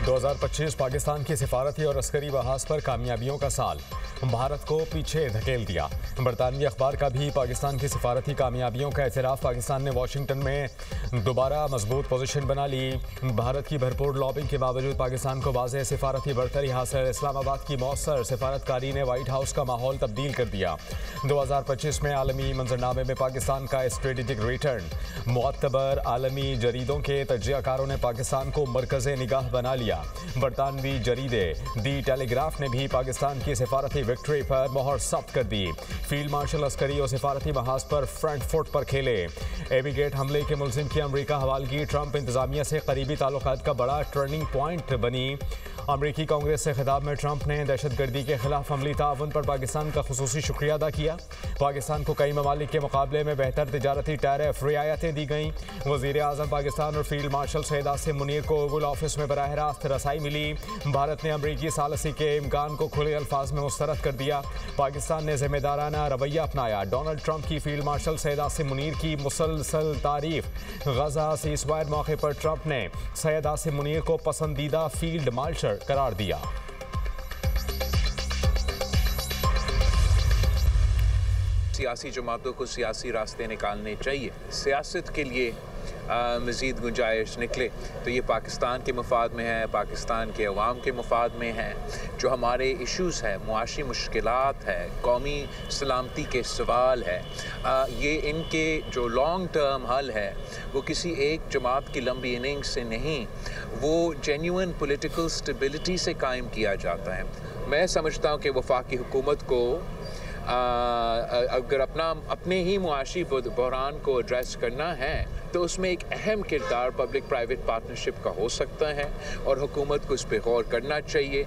2025 पाकिस्तान की सिफारती और अस्करी बहास पर कामयाबियों का साल, भारत को पीछे धकेल दिया। बरतानवी अखबार का भी पाकिस्तान की सिफारती कामयाबियों का एतराफ़। पाकिस्तान ने वाशिंगटन में दोबारा मजबूत पोजीशन बना ली। भारत की भरपूर लॉबिंग के बावजूद पाकिस्तान को वाज़ेह सिफारती बरतरी हासिल। इस्लामाबाद की मौसर सिफारतकारी ने वाइट हाउस का माहौल तब्दील कर दिया। 2025 में आलमी मंजरनामे में पाकिस्तान का स्ट्रेटेजिक रिटर्न। मुअतबर आलमी जरीदों के तज्जियाकारों ने पाकिस्तान को मरकज़ निगाह बना लिया। बरतानवी जरीदे दी टेलीग्राफ ने भी पाकिस्तान की सिफारती विक्ट्री पर मोहर सख्त कर दी। फील्ड मार्शल अस्करी और सिफारती महाज पर फ्रंट फुट पर खेले। एबी गेट हमले के मुलजिम की अमरीका हवालगी ट्रंप इंतजामिया से करीबी ताल्लुकात का बड़ा टर्निंग पॉइंट बनी। अमरीकी कांग्रेस से खिताब में ट्रंप ने दहशतगर्दी के खिलाफ अमली ताउन पर पाकिस्तान का खुसूसी शुक्रिया अदा किया। पाकिस्तान को कई ममालिक के मुकाबले में बेहतर तिजारती टैरिफ रियायतें दी गईं। वज़ीर आज़म पाकिस्तान और फील्ड मार्शल सैयद आसिम मुनीर को ओवल ऑफिस में बराह रास्त रसाई मिली। भारत ने अमरीकी सालसी के इम्कान को खुले अल्फाज में मुस्तरद कर दिया। पाकिस्तान ने जिम्मेदाराना रवैया अपनाया। डोनाल्ड ट्रंप की फील्ड मार्शल सैयद आसिम मुनीर की मुसलसल तारीफ। गजा सीज़फायर मौके पर ट्रंप ने सैयद आसिम मुनीर को पसंदीदा फील्ड मार्शल करार दिया। सियासी जमातों को सियासी रास्ते निकालने चाहिए। सियासत के लिए मज़ीद गुंजाइश निकले तो ये पाकिस्तान के मफाद में है, पाकिस्तान के अवाम के मफाद में है। जो हमारे इश्यूज़ है, मुआशी मुश्किलात है, कौमी सलामती के सवाल है, ये इनके जो लॉन्ग टर्म हल है वो किसी एक जमात की लंबी इनिंग से नहीं, वो जेन्युइन पॉलिटिकल स्टेबिलिटी से कायम किया जाता है। मैं समझता हूँ कि वफाकी हुकूमत को अगर अपने ही मुआशी बहरान को एड्रेस करना है तो उसमें एक अहम किरदार पब्लिक प्राइवेट पार्टनरशिप का हो सकता है और हुकूमत को इस पर गौर करना चाहिए।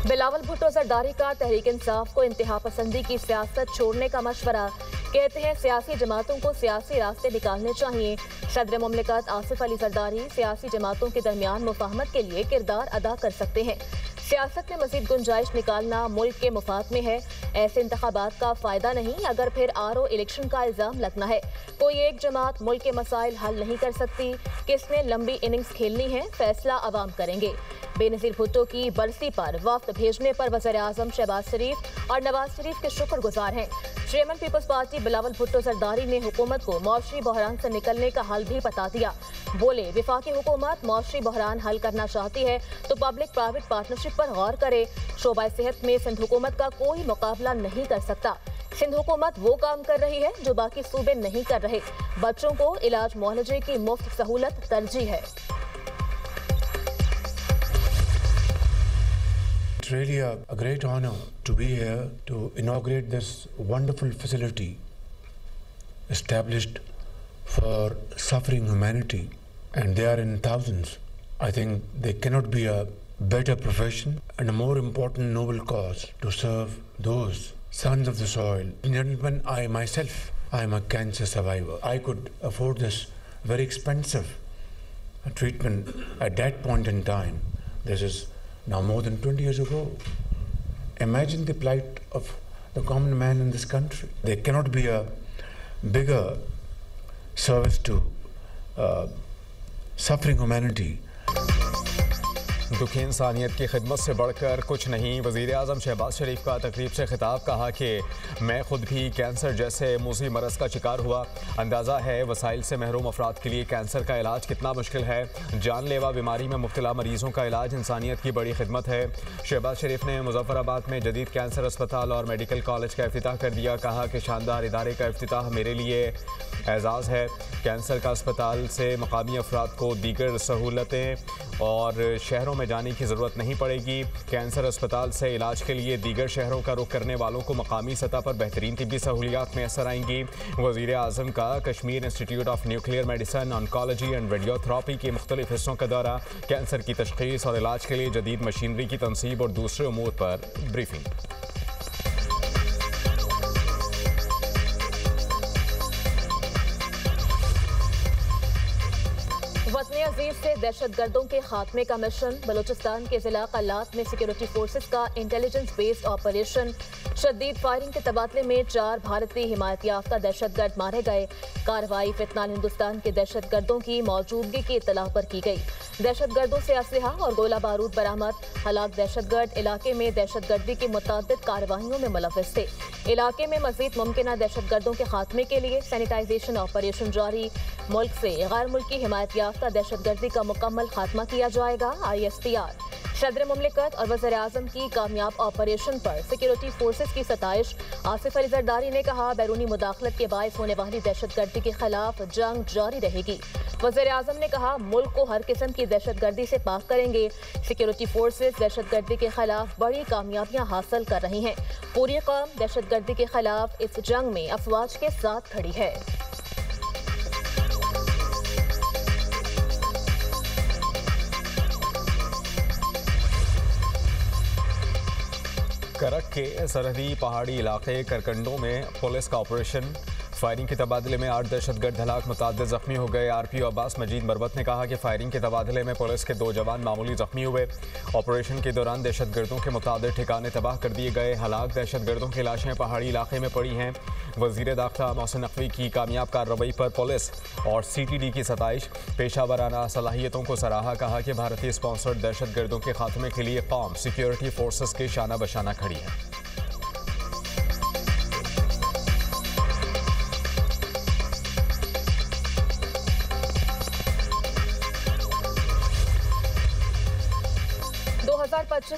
बिलावल भुट्टो जरदारी का तहरीक इंसाफ को इंतहा पसंदी की सियासत छोड़ने का मशवरा। कहते हैं सियासी जमातों को सियासी रास्ते निकालने चाहिए। सदर मुमलिकत आसिफ अली जरदारी सियासी जमातों के दरमियान मुफाहमत के लिए किरदार अदा कर सकते हैं। सियासत में मजीद गुंजाइश निकालना मुल्क के मुफाद में है। ऐसे इंतखाबात का फायदा नहीं अगर फिर आरओ इलेक्शन का इल्जाम लगना है। कोई एक जमात मुल्क के मसाइल हल नहीं कर सकती। किसने लंबी इनिंग्स खेलनी है, फैसला अवाम करेंगे। बेनज़ीर भुट्टो की बरसी पर वफ्द भेजने पर वज़ीर आज़म शहबाज शरीफ और नवाज शरीफ के शुक्रगुजार हैं। चेयरमैन पीपल्स पार्टी बिलावल भुट्टो जरदारी ने हुकूमत को मौशरी बहरान से निकलने का हल भी बता दिया। बोले वफाकी हुकूमत मौशरी बहरान हल करना चाहती है तो पब्लिक प्राइवेट पार्टनरशिप पर गौर करे। शोबा सेहत में सिंध हुकूमत का कोई मुकाबला नहीं कर सकता। सिंध हुकूमत वो काम कर रही है जो बाकी सूबे नहीं कर रहे। बच्चों को इलाज मुआलजे की मुफ्त सहूलत तरजीह है। It's really a great honor to be here to inaugurate this wonderful facility established for suffering humanity, and they are in thousands. I think there cannot be a better profession and a more important noble cause to serve those sons of the soil. Gentlemen, I myself, I am a cancer survivor. I could afford this very expensive treatment at that point in time. This is now more than 20 years ago. Imagine the plight of the common man in this country. There cannot be a bigger service to suffering humanity. दुखी इंसानियत की खिदमत से बढ़कर कुछ नहीं। वज़ीर आज़म शहबाज शरीफ का तकरीब से खिताब। कहा कि मैं खुद भी कैंसर जैसे मूसी मरज़ का शिकार हुआ। अंदाज़ा है वसाइल से महरूम अफराद के लिए कैंसर का इलाज कितना मुश्किल है। जानलेवा बीमारी में मुब्तला मरीज़ों का इलाज इंसानियत की बड़ी खिदमत है। शहबाज शरीफ ने मुजफ्फराबाद में जदीद कैंसर अस्पताल और मेडिकल कॉलेज का इफ्तिताह कर दिया। कहा कि शानदार इदारे का इफ्तिताह मेरे लिए एजाज़ है। कैंसर का अस्पताल से मकामी अफराद को दीगर सहूलतें और शहरों में जाने की ज़रूरत नहीं पड़ेगी। कैंसर अस्पताल से इलाज के लिए दीगर शहरों का रुख करने वालों को मकामी सतह पर बेहतरीन तिब्बी सहूलियात मैसर आएंगी। वज़ीर आज़म का Kashmir institute of nuclear medicine, oncology and radiotherapy के मुख्तलिफ हिस्सों का दौरा। कैंसर की तशख़ीस और इलाज के लिए जदीद मशीनरी की तनसीब और दूसरे उमूर पर ब्रीफिंग। वतन अजीज से दहशतगर्दों के खात्मे का मिशन। बलूचिस्तान के जिला कल्लात में सिक्योरिटी फोर्सेस का इंटेलिजेंस बेस्ड ऑपरेशन। शदीद फायरिंग के तबादले में 4 भारतीय हिमायत याफ्ता दहशतगर्द मारे गए। कार्रवाई फितनाल हिंदुस्तान के दहशतगर्दों की मौजूदगी की इत्तला पर की गई। दहशतगर्दों से असलहा और गोला बारूद बरामद। हलाक दहशतगर्द इलाके में दहशतगर्दी की मुतअद्दिद कार्रवाइयों में मुलव्वस थे। इलाके में मजीद मुमकिन दहशतगर्दों के खात्मे के लिए सैनिटाइजेशन ऑपरेशन जारी। मुल्क से गैर मुल्की हिमायत याफ्ता दहशतगर्दी का मुकम्मल खात्मा किया जाएगा। ISPR सदर मुमलिकत और वज़ीर आज़म की कामयाब ऑपरेशन पर सिक्योरिटी फोर्सेस की सताइश। आसिफ अली जरदारी ने कहा, बैरूनी मुदाखलत के बायस होने वाली दहशतगर्दी के खिलाफ जंग जारी रहेगी। वज़ीर आज़म ने कहा, मुल्क को हर किस्म की दहशतगर्दी से पाक करेंगे। सिक्योरिटी फोर्सेस दहशतगर्दी के खिलाफ बड़ी कामयाबियां हासिल कर रही हैं। पूरी कौम दहशतगर्दी के खिलाफ इस जंग में अफवाज के साथ खड़ी है। करक के सरहदी पहाड़ी इलाके करकंडों में पुलिस का ऑपरेशन। फायरिंग के तबादले में 8 दहशतगर्द हलाक, मुतअद्दिद जख्मी हो गए। RPO अब्बास मजीद मरवत ने कहा कि फायरिंग के तबादले में पुलिस के 2 जवान मामूली जख्मी हुए। ऑपरेशन के दौरान दहशतगर्दों के मुतअद्दिद ठिकाने तबाह कर दिए गए। हलाक दहशतगर्दों की लाशें पहाड़ी इलाके में पड़ी हैं। वज़ीर दाखिला मोहसिन नकवी की कामयाब कार्रवाई पर पुलिस और CTD की सताइश। पेशा वराना सलाहियतों को सराहा। कहा कि भारतीय स्पॉन्सर्ड दहशतगर्दों के खात्मे के लिए कौम सिक्योरिटी फोर्सेस के शाना बशाना खड़ी है।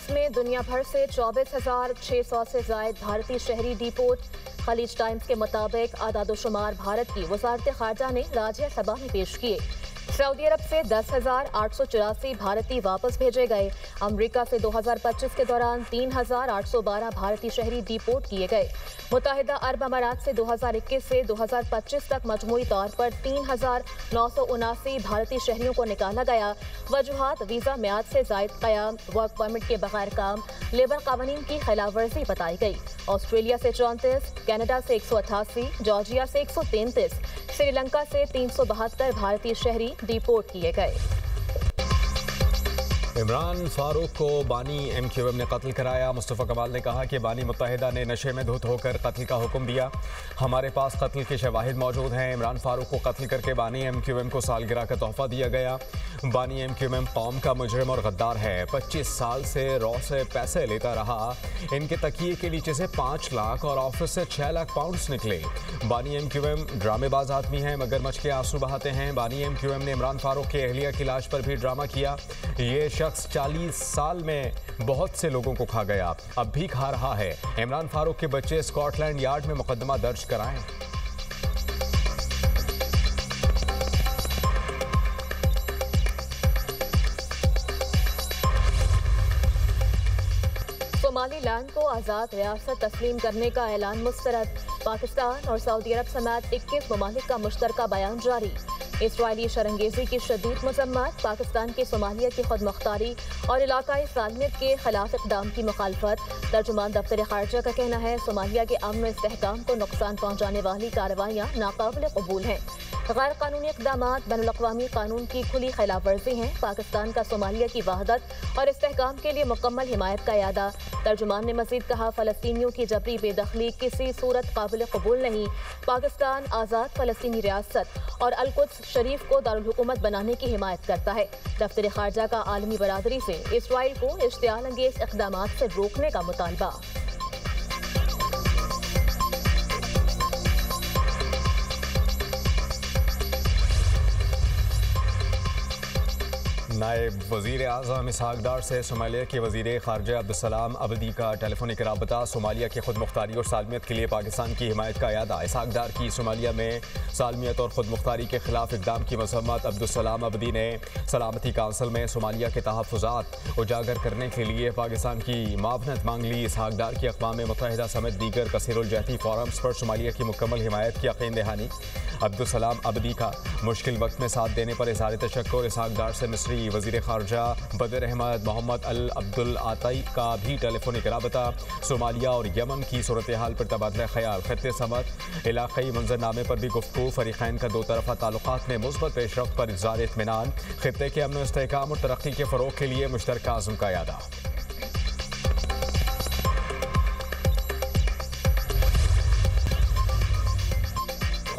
में दुनिया भर से 24,600 से ज़ायद भारतीय शहरी डिपोर्ट। खलीज टाइम्स के मुताबिक आदादोशुमार भारत की वजारत खारजा ने राज्य सभा में पेश किए। सऊदी अरब से 10,884 भारतीय वापस भेजे गए। अमेरिका से 2025 के दौरान 3,812 भारतीय शहरी डिपोर्ट किए गए। मुत्तहिदा अरब अमारात से 2021 से 2025 तक मजमूई तौर पर 3,979 भारतीय शहरियों को निकाला गया। वजूहात वीज़ा म्याद से ज़ायद क़याम, वर्क परमिट के बगैर काम, लेबर कानून की खिलाफ वर्जी बताई गई। ऑस्ट्रेलिया से 34, कनाडा से 188, जॉर्जिया से 133, श्रीलंका से 372 भारतीय शहरी डिपोर्ट किए गए। इमरान फारूक को बानी MQM ने कत्ल कराया। मुस्तफ़ा कमाल ने कहा कि बानी मुत्तहिदा ने नशे में धुत होकर कत्ल का हुक्म दिया। हमारे पास कत्ल के शवाहिद मौजूद हैं। इमरान फारूक को कत्ल करके बानी MQM को सालगिरह का तोहफा दिया गया। बानी MQM कौम का मुजरिम और गद्दार है। 25 साल से रॉ से पैसे लेता रहा। इनके तकिए के नीचे से 5 लाख और ऑफिस से 6 लाख पाउंड्स निकले। बानी MQM ड्रामेबाज आदमी है, मगरमच्छ के आंसू बहाते हैं। बानी MQM ने इमरान फारूक की अहलिया की लाश पर भी ड्रामा किया। ये शख्स 40 साल में बहुत से लोगों को खा गया, अब भी खा रहा है। इमरान फारूक के बच्चे स्कॉटलैंड यार्ड में मुकदमा दर्ज कराएं। सोमालीलैंड को आज़ाद रियासत तस्लीम करने का ऐलान मुस्तरद। पाकिस्तान और सऊदी अरब समेत 21 ममालिक का मुश्तरका बयान जारी। इसराइली शरंगेजी की शदीद मजम्मत। पाकिस्तान की सोमालिया की खुद मुख्तारी और इलाकाई सालमियत के खिलाफ इक़दाम की मुखालफत। तर्जुमान दफ्तर खारजा का कहना है, सोमालिया के अमन इस्तेहकाम को नुकसान पहुँचाने वाली कार्रवाइयाँ नाकाबिल कबूल हैं। गैर कानूनी इक़दामात बैनुल-अक़वामी कानून की खुली खिलाफ वर्जी हैं। पाकिस्तान का सोमालिया की वहदत और इस्तेहकाम के लिए मुकम्मल हिमायत का इरादा। तर्जुमान ने मज़ीद कहा, फ़लस्तीनियों की जबरी बेदखली किसी सूरत काबिल कबूल नहीं। पाकिस्तान आज़ाद फ़लस्तीनी रियासत और अल-कुद्स शरीफ को दारुल हुकूमत बनाने की हिमायत करता है। दफ्तर खारजा का आलमी बरादरी से इसराइल को इश्तियाल अंगेज इक़दामात से रोकने का मुतालबा। नायब वज़ीर आज़म इसहाक डार से सोमालिया के वज़ीर ख़ारजा अब्दुस्सलाम अबदी का टेलीफोनिक राबता। सोमालिया की खुद मुख्तारी और सालमियत के लिए पाकिस्तान की हिमायत का इरादा। इसहाक डार की सोमालिया में सालमियत और खुद मुख्तारी के खिलाफ इक़दाम की मज़म्मत। अब्दुस्सलाम अबदी ने सलामती काउंसिल में सोमालिया के तहफ़्फ़ुज़ात उजागर करने के लिए पाकिस्तान की मावनत मांग ली। इसहाक डार की अक़वाम मुत्तहिदा समेत दीगर कसीरुल-जहती फ़ोरम्स पर सोमालिया की मुकम्मल हिमायत की यकीन दहानी। अब्दुस्सलाम अबदी का मुश्किल वक्त में साथ देने पर इज़हार तशक्कुर। इसहाक डार से मिस्री वज़ीर ख़ारजा बदर अहमद मोहम्मद अल अब्दुल आताई का भी टेलीफोनिक राबता। सोमालिया और यमन की सूरत हाल पर तबादला ख्याल, खत्ते समत इलाक़ाई मंजरनामे पर भी गुफ्तगू। फ़रीक़ैन का 2 तरफ़ा ताल्लुक़ात में मुस्बत पेशरफ्त पर इज़हार इत्मीनान। खित्ते के अमन इस्तेहकाम और तरक्की के फ़रोग़ के लिए मुश्तरका अज़्म का इरादा।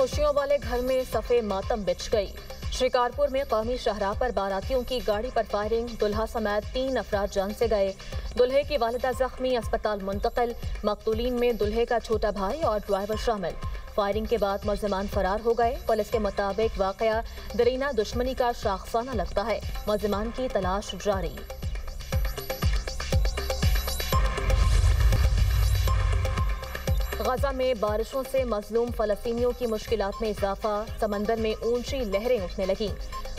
खुशियों वाले घर में सफ़े मातम बिछ गई। शिकारपुर में कौमी शाहराह पर बारातियों की गाड़ी पर फायरिंग, दुल्हा समेत 3 अफराद जान से गए। दुल्हे की वालिदा जख्मी, अस्पताल मुंतकिल। मकतूलीन में दुल्हे का छोटा भाई और ड्राइवर शामिल। फायरिंग के बाद मुलजिमान फरार हो गए। पुलिस के मुताबिक वाकया दरीना दुश्मनी का शाखसाना लगता है। मुलजिमान की तलाश जारी। गजा में बारिशों से मजलूम फलस्तीनियों की मुश्किलात में इजाफा। समंदर में ऊंची लहरें उठने लगीं।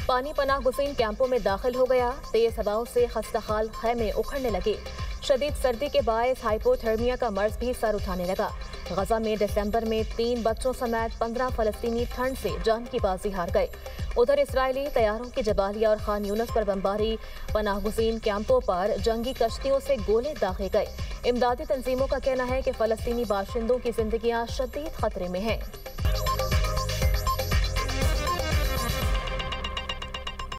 पानी पनाह गुज़ीन कैंपों में दाखिल हो गया। तेज हवाओं से खस्ताहाल खैमे उखड़ने लगे। शदीद सर्दी के बायस हाइपोथर्मिया का मर्ज भी सर उठाने लगा। गजा में दिसंबर में 3 बच्चों समेत 15 फलस्तीनी ठंड से जान की बाजी हार गए। उधर इसराइली तैयारों की जबालिया और खान यूनस पर बमबारी, पनाह गुज़ीन कैंपों पर जंगी कश्तियों से गोले दागे गए। इमदादी तंजीमों का कहना है कि फलस्तीनी बाशिंदों की जिंदगियां शदीद खतरे में हैं।